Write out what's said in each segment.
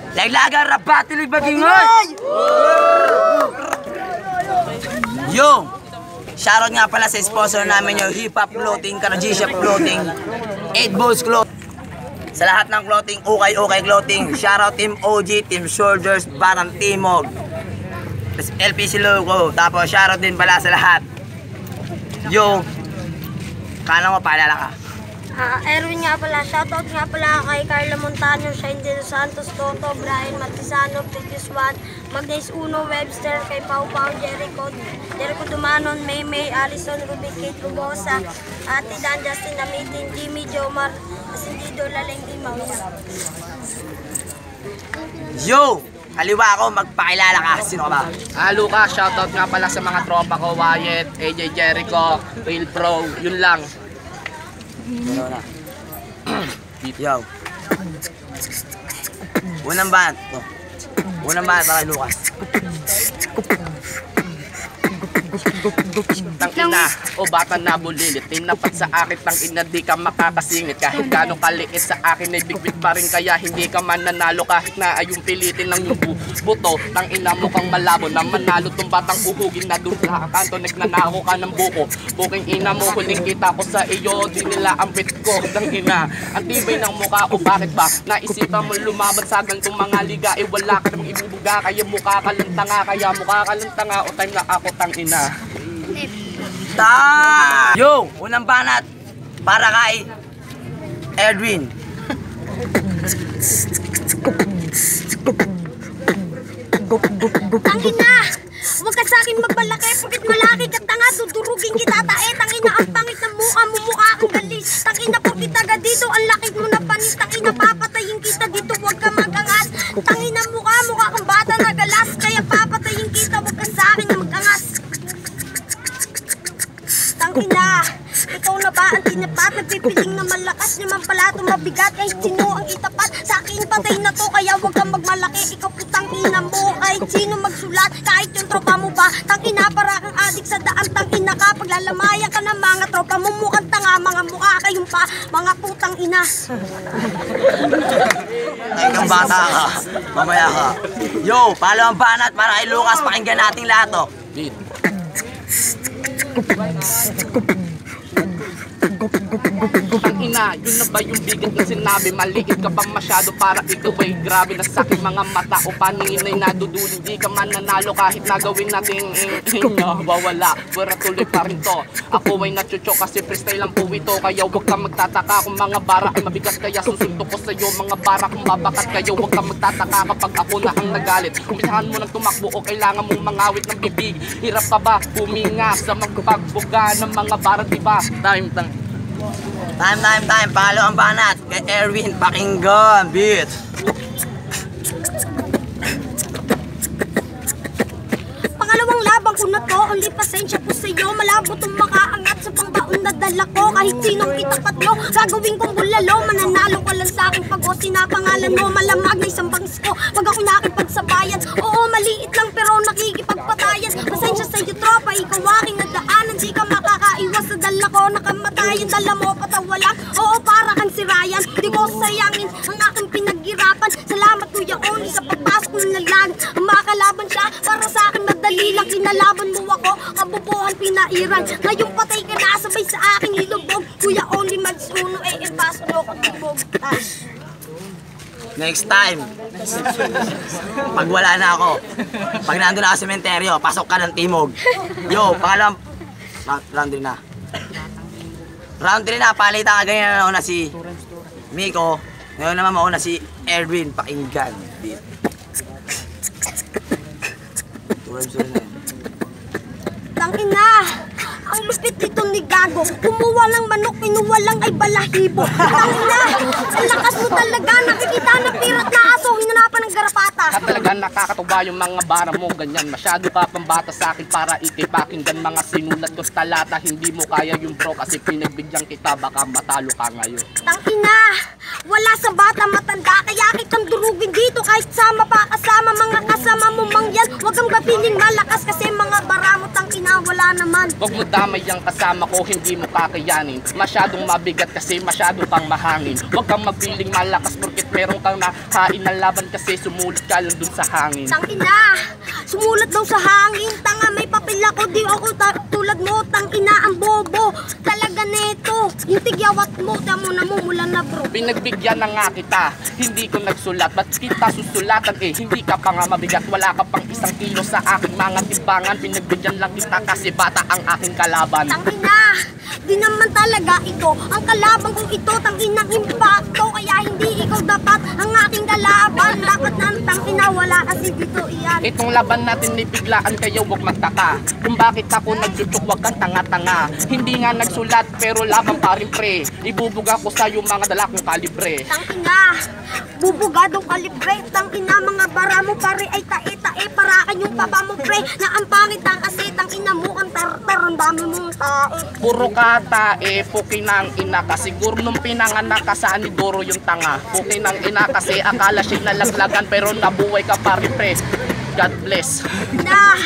Laglagan rapat, tilig bagingay! Yo! Shoutout nga pala sa sponsor namin yung Hip Hop Clothing, Karajisha Clothing, 8 Balls Clothing. Sa lahat ng clothing, okay clothing. Shoutout Team OG, Team Soldiers, Batang Timog, LPC Logo. Tapos shoutout din pala sa lahat. Yo! Kala mo, paalala ka. Erwin nga pala, shoutout nga pala kay Carla Montaño, Shine De Los Santos, Toto, Brian Matisano, Pretius Juan, Magdays Uno, Webster, kay Pau Pau, Jericho Dumanon, May, Alison, Ruby, Kate Rubosa, Ate Dan, Justin Amitin, Jimmy, Jomar, Asindido, Laleng, Dimawina. Yo! Kaliwa ako, magpakilala ka. Sino ka ba? Lucas, shoutout nga pala sa mga tropa ko, Wyatt, AJ Jericho, Real Pro, yun lang. Yo. Unang band para kay Lucas. Tangina, o bata na bulilit, tinapat sa akin, tangina di ka makakasingit. Kahit gano'ng kaliit sa akin ay bigbit pa rin, kaya hindi ka man nanalo. Kahit na ay yung pilitin ng yung buto, tangina mo kang malabo na manalo. Tong batang uhugin na doon sa kanto, nagnanako ka ng buko. Buking ina mo, huling kita ko sa iyo, di nila ang pit ko. Tangina, ang tibay ng mukha ko, bakit ba? Naisipan mo lumaban sa gantong mga liga, eh wala ka namang ibubuga, kaya mukha ka lang tanga, o time na ako tangina. Yo! Unang banat para kay Edwin. Tangina! Huwag ka sa akin magbalaki, pagkat malaki ka tanga, dudurugin kita tae. Tangina, ang pangit ng mukha mo, mukha kang galis. Tangina, pagkit taga dito, ang laki mo na panis. Tangina, papatayin kita dito, huwag ka magangas. Tangina, mukha kang bata na galas, kaya papatayin kita, huwag ka sa akin na magangas. Tangina, ikaw na ba ang tinapat? Nagpipiling na malakas naman pala itong mabigat. Kahit sino ang itapat, sa akin patay na to, kaya huwag kang magmalaki. Ikaw po tangina mo, kahit sino magsulat, kahit yung tropa mo ba. Tangina, para kang adik sa daan, tangina ka. Paglalamayan ka ng mga tropa mo, mukhang tanga, mga mukha kayong pa, mga putang ina. Ay, kang bata ka. Mamaya ka. Yo, palo ang banat para kay Lucas. Pakinggan natin lahat to. Tangina, yun na ba yung bigat na sinabi? Maliit ka bang masyado para ikaw ay grabe na sakit mga mata o paningin ay nadudulo. Hindi ka man nanalo kahit nagawin natin wawala, wala tuloy pa rin to. Ako ay natsucho kasi freestyle lang po ito, kaya huwag kang magtataka kung mga bara ay mabigat, kaya susunto ko sa'yo mga bara kung babakat. Kaya huwag kang magtataka kapag ako na ang nagalit. Kumpisahan mo ng tumakbo o kailangan mong mangawit ng bibig. Hirap pa ba huminga sa magpagbuga ng mga bara, diba? Time. Palo ang banat kay Erwin. Pakinggan, beat. Pangalawang labang ko na to, only pasensya ko sa'yo. Malabo itong makaangat sa pangbaon na dala ko. Kahit sinong itapat mo, gagawin kong bulalo. Mananalo ka lang sa aking pag-o, sinapangalan mo. Malamag na isang bangis ko, pag ako nakipagsabayan. Oo, maliit lang pero nakikipagpatayan. Pasensya sa'yo tropa, ikaw aking nagdaanan. Di ka makakaiwas sa dala ko, nakamatayan. Dala mo patawalan, oo para kang si Ryan. Di ko sayangin ang aking pinaghirapan. Salamat Kuya Oni sa pagpasok ng lalag. Ang makalaban siya, para sa akin madali lang. Kinalaban mo ako, kabubuhan pinairan. Ngayon patay ka na, sabay sa aking ilubog. Kuya Oni mag-uno, pasok mo ko tibog. Next time, pag wala na ako, pag nandun na ako sa sementeryo, pasok ka ng timog. Yo, pangalam, round 3 na. Round 3 na, palitan ka ganyan na una si Miko. Ngayon naman mauna si Erwin. Pakinggan. Tangina! Ang lupit nito ni Gago. Kumuha ng manok, pinuha lang ay balahibo. Tangina! Ang lakas mo talaga. Nakikita ng pirat na aso. Hinanapan ng garapata. Talagang nakakatuwa yung mga bara mo, ganyan. Masyado ka pambata sa akin para ikipakinggan mga sinulat ko sa talata. Hindi mo kaya yung bro kasi pinagbigyan kita, baka matalo ka ngayon. Tangina! Wala sa bata matanda, kaya kitang durugin dito kahit sama pa kasama mga kasama mo mangyan. Huwag kang bapiling malakas kasi mga bara mo tangina. Wala naman. Huwag mo damay ang kasama ko, hindi mo kakayanin. Masyadong mabigat kasi masyado pang mahangin. Huwag kang magpiling malakas porket meron kang nakain na laban kasi sumulit ka lang dun sa hangin. Tangina, sumulat daw sa hangin. Tanga, may papel ako, di ako tulad mo. Tangina, ang bobo. Talaga neto, yung tigyawat mo, tamo na mumulan na bro. Pinagbigyan na nga kita, hindi ko nagsulat. Ba't kita susulatan hindi ka pa nga mabigat. Wala ka pang 1 kilo sa aking mga timbangan. Pinagbigyan lang kita kasi bata ang aking kalaban. Tangina, di naman talaga ito ang kalaban kong ito. Tanginang impacto, kaya hindi ikaw dapat ang aking kalaban. Dapat na ang tangina, wala kasi dito iyan. Itong laban natin ni biglaan kaya huwag magtaka kung bakit ako nagtsutsuk, wag kang tanga-tanga. Hindi nga nagsulat pero laban pa rin pre. Ibubuga ko sa yung mga dala kong kalibre. Tangina, bubugadong kalibre. Tangina, mga bara mo pare ay tae-tae. Parakan yung baba mo pre, na ang pangit na kasi. Tangina mo ang tartar, ang dami mong tae. Puro kata puki ng ina ka. Siguro nung pinanganak ka sa anidoro yung tanga. Puki ng ina kasi akala siya nalaglagan pero nabuhay ka pa rin pre. God bless. Na,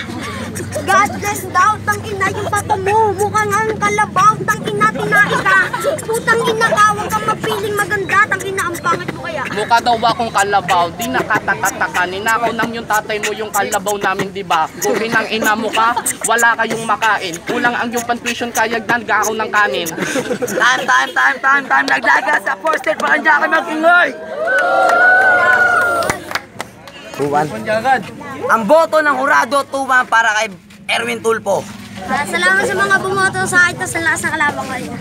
God bless daw. Tangina yung bato mo, mukhang ang kalabaw. Tangina, tinae ka. Putang ina ka, huwag kang mapiling maganda. Tangina, ang pangit mo kaya. Mukha daw akong kalabaw, di nakatatataka. Ninakaw nang yung tatay mo yung kalabaw namin, di ba? Puki ng ina mo ka, wala kayong makain. Kulang ang yung pantuition kaya nagagaw ng kanin. Time. Naglaga sa posted pa kanya kayo mag-ingoy. Ang boto ng hurado, 2-1 para kay Erwin Tulfo. Salamat sa mga bumoto sa akin, tas sa lakas ng kalaban ko.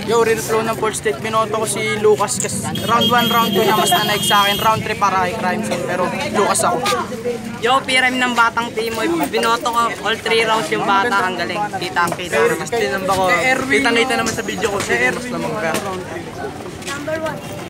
Yo, real flow ng Port State. Binoto ko si Lucas kasi round 1, round 2 na mas nanaig sa akin. Round 3 para kay Crime Scene, pero Lucas ako. Yo, PRM ng Batang Pimoy. Binoto ko all 3 rounds yung bata. Ang galing. Kita naman. Tinamba ko. Kita naman sa video ko. Si Erwin naman ka. Number 1.